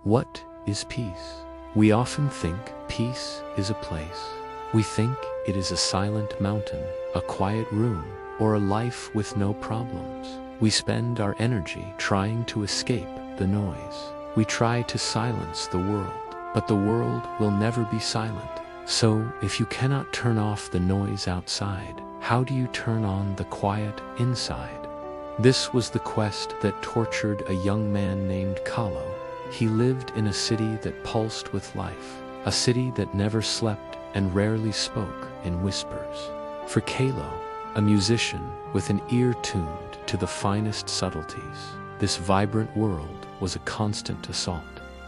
What is peace? We often think peace is a place. We think it is a silent mountain, a quiet room, or a life with no problems. We spend our energy trying to escape the noise. We try to silence the world, but the world will never be silent. So, if you cannot turn off the noise outside, how do you turn on the quiet inside? This was the quest that tortured a young man named Kaelo. He lived in a city that pulsed with life, a city that never slept and rarely spoke in whispers. For Kaelo, a musician with an ear tuned to the finest subtleties, this vibrant world was a constant assault.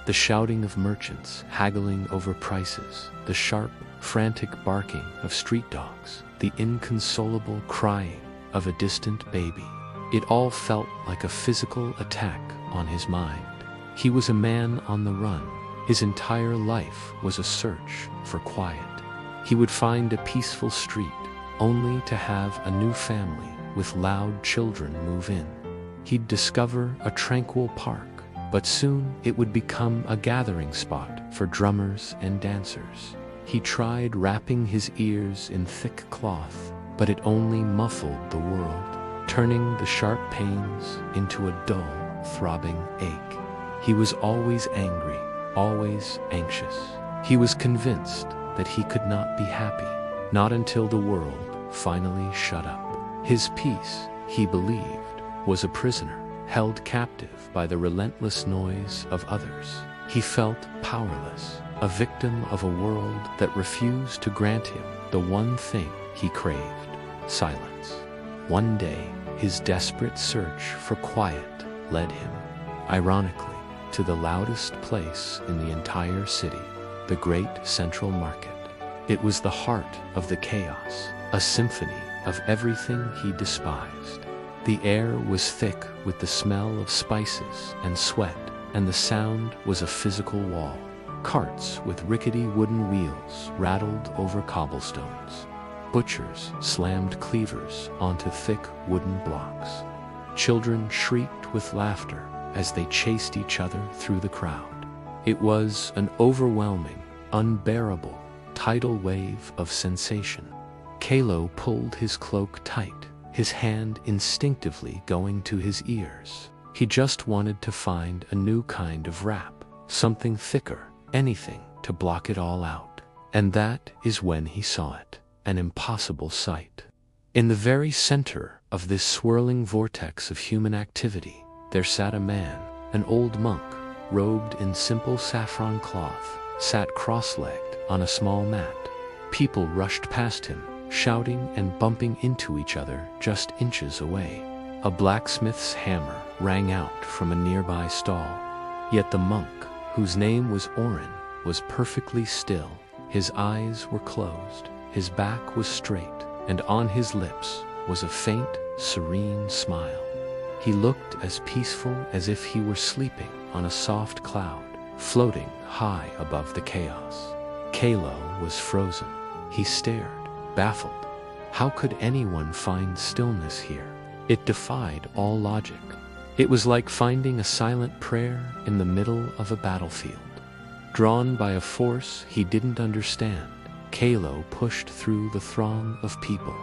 The shouting of merchants haggling over prices, the sharp, frantic barking of street dogs, the inconsolable crying of a distant baby. It all felt like a physical attack on his mind. He was a man on the run. His entire life was a search for quiet. He would find a peaceful street, only to have a new family with loud children move in. He'd discover a tranquil park, but soon it would become a gathering spot for drummers and dancers. He tried wrapping his ears in thick cloth, but it only muffled the world, turning the sharp pains into a dull, throbbing ache. He was always angry, always anxious. He was convinced that he could not be happy, not until the world finally shut up. His peace, he believed, was a prisoner, held captive by the relentless noise of others. He felt powerless, a victim of a world that refused to grant him the one thing he craved: silence. One day, his desperate search for quiet led him, ironically, to the loudest place in the entire city, the great central market. It was the heart of the chaos, a symphony of everything he despised. The air was thick with the smell of spices and sweat, and the sound was a physical wall. Carts with rickety wooden wheels rattled over cobblestones. Butchers slammed cleavers onto thick wooden blocks. Children shrieked with laughter as they chased each other through the crowd. It was an overwhelming, unbearable tidal wave of sensation. Kaelo pulled his cloak tight, his hand instinctively going to his ears. He just wanted to find a new kind of wrap, something thicker, anything to block it all out. And that is when he saw it, an impossible sight. In the very center of this swirling vortex of human activity, there sat a man, an old monk, robed in simple saffron cloth, sat cross-legged on a small mat. People rushed past him, shouting and bumping into each other just inches away. A blacksmith's hammer rang out from a nearby stall. Yet the monk, whose name was Oren, was perfectly still. His eyes were closed, his back was straight, and on his lips was a faint, serene smile. He looked as peaceful as if he were sleeping on a soft cloud, floating high above the chaos. Kaelo was frozen. He stared, baffled. How could anyone find stillness here? It defied all logic. It was like finding a silent prayer in the middle of a battlefield. Drawn by a force he didn't understand, Kaelo pushed through the throng of people.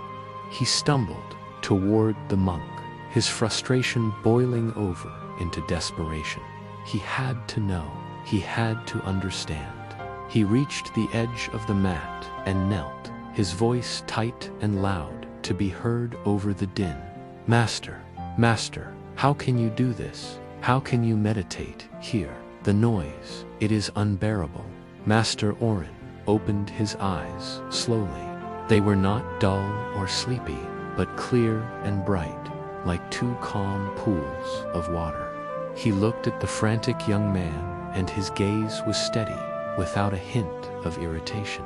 He stumbled toward the monk, his frustration boiling over into desperation. He had to know. He had to understand. He reached the edge of the mat and knelt, his voice tight and loud to be heard over the din. "Master, Master, how can you do this? How can you meditate here? The noise, it is unbearable." Master Oren opened his eyes slowly. They were not dull or sleepy, but clear and bright, like two calm pools of water. He looked at the frantic young man, and his gaze was steady, without a hint of irritation.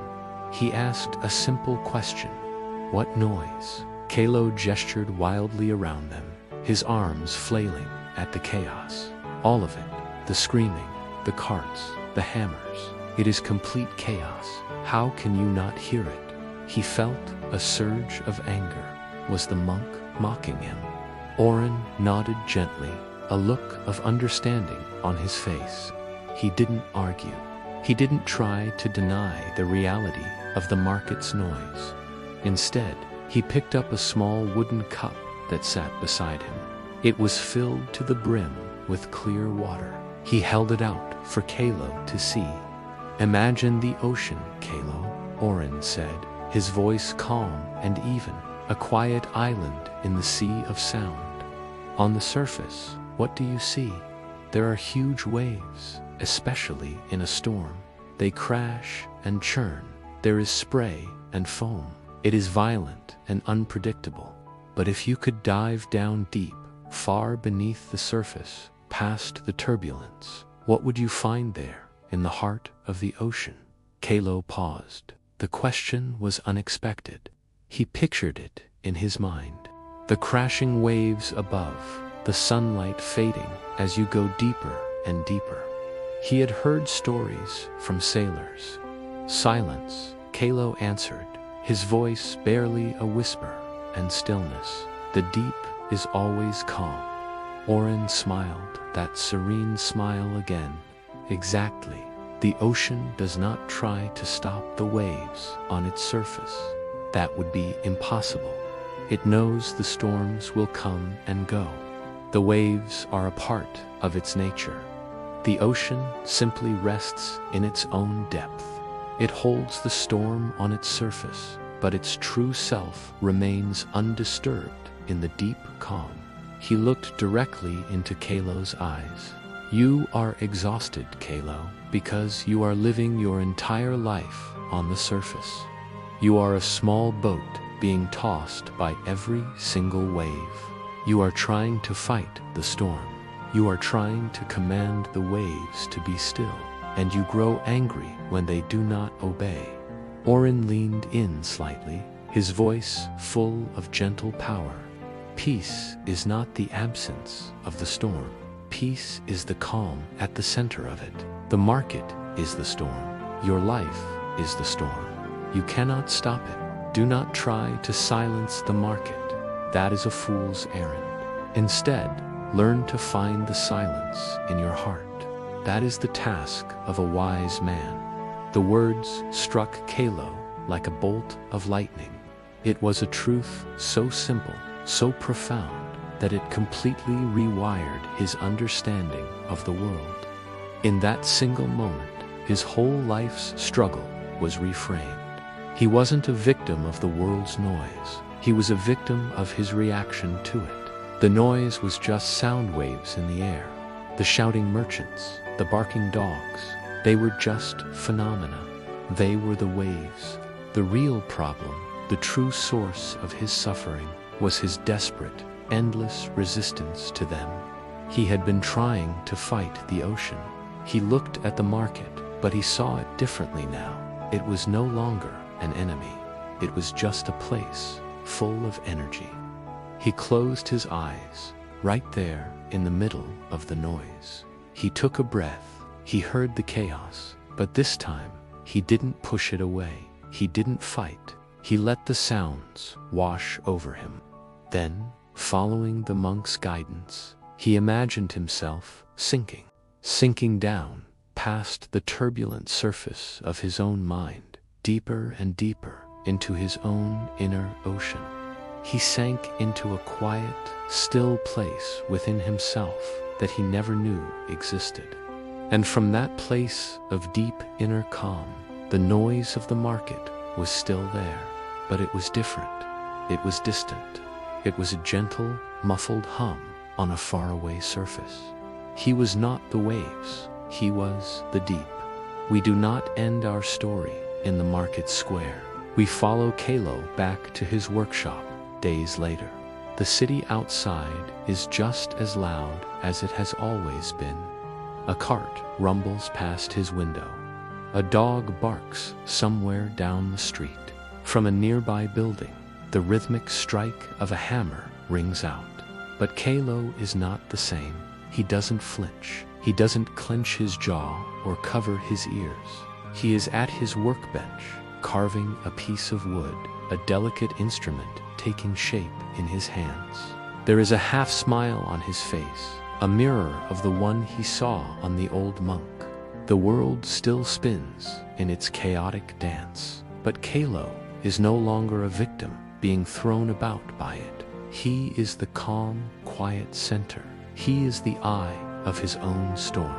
He asked a simple question: "What noise?" Kaelo gestured wildly around them, his arms flailing at the chaos. All of it, the screaming, the carts, the hammers. It is complete chaos. How can you not hear it? He felt a surge of anger. Was the monk mocking him? Oren nodded gently, a look of understanding on his face. he didn't argue. He didn't try to deny the reality of the market's noise. Instead, he picked up a small wooden cup that sat beside him. It was filled to the brim with clear water. He held it out for Kaelo to see. "Imagine the ocean, Kaelo," Orin said, his voice calm and even, "a quiet island in the sea of sound. On the surface, what do you see? There are huge waves, especially in a storm. They crash and churn. There is spray and foam. It is violent and unpredictable. But if you could dive down deep, far beneath the surface, past the turbulence, what would you find there, in the heart of the ocean?" Kaelo paused. The question was unexpected. He pictured it in his mind. The crashing waves above, the sunlight fading as you go deeper and deeper. He had heard stories from sailors. "Silence," Kaelo answered, his voice barely a whisper, "and stillness. The deep is always calm." Orin smiled, that serene smile again. "Exactly. The ocean does not try to stop the waves on its surface. That would be impossible. It knows the storms will come and go. The waves are a part of its nature. The ocean simply rests in its own depth. It holds the storm on its surface, but its true self remains undisturbed in the deep calm." He looked directly into Kaelo's eyes. "You are exhausted, Kaelo, because you are living your entire life on the surface. You are a small boat being tossed by every single wave. You are trying to fight the storm. You are trying to command the waves to be still, and you grow angry when they do not obey." Orin leaned in slightly, his voice full of gentle power. "Peace is not the absence of the storm. Peace is the calm at the center of it. The market is the storm. Your life is the storm. You cannot stop it. Do not try to silence the market. That is a fool's errand. Instead, learn to find the silence in your heart. That is the task of a wise man." The words struck Kaelo like a bolt of lightning. It was a truth so simple, so profound, that it completely rewired his understanding of the world. In that single moment, his whole life's struggle was reframed. He wasn't a victim of the world's noise. He was a victim of his reaction to it. The noise was just sound waves in the air. The shouting merchants, the barking dogs, they were just phenomena. They were the waves. The real problem, the true source of his suffering, was his desperate, endless resistance to them. He had been trying to fight the ocean. He looked at the market, but he saw it differently now. It was no longer an enemy. It was just a place full of energy. He closed his eyes, right there in the middle of the noise. He took a breath. He heard the chaos, but this time, he didn't push it away. He didn't fight. He let the sounds wash over him. Then, following the monk's guidance, he imagined himself sinking down past the turbulent surface of his own mind, deeper and deeper into his own inner ocean. He sank into a quiet, still place within himself that he never knew existed. And from that place of deep inner calm, the noise of the market was still there, but it was different. It was distant. It was a gentle, muffled hum on a faraway surface. He was not the waves. He was the deep. We do not end our story in the market square. We follow Kaelo back to his workshop days later. The city outside is just as loud as it has always been. A cart rumbles past his window. A dog barks somewhere down the street. From a nearby building, the rhythmic strike of a hammer rings out. But Kaelo is not the same. He doesn't flinch. He doesn't clench his jaw or cover his ears. He is at his workbench, carving a piece of wood, a delicate instrument taking shape in his hands. There is a half smile on his face, a mirror of the one he saw on the old monk. The world still spins in its chaotic dance, but Kaelo is no longer a victim being thrown about by it. He is the calm, quiet center. He is the eye of his own storm.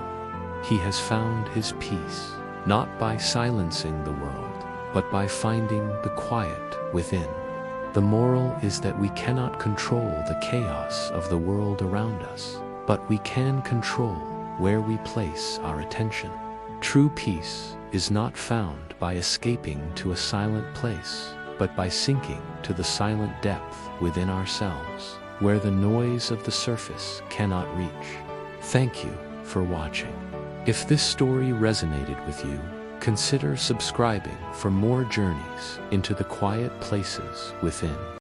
He has found his peace, not by silencing the world, but by finding the quiet within. The moral is that we cannot control the chaos of the world around us, but we can control where we place our attention. True peace is not found by escaping to a silent place, but by sinking to the silent depth within ourselves, where the noise of the surface cannot reach. Thank you for watching. If this story resonated with you, consider subscribing for more journeys into the quiet places within.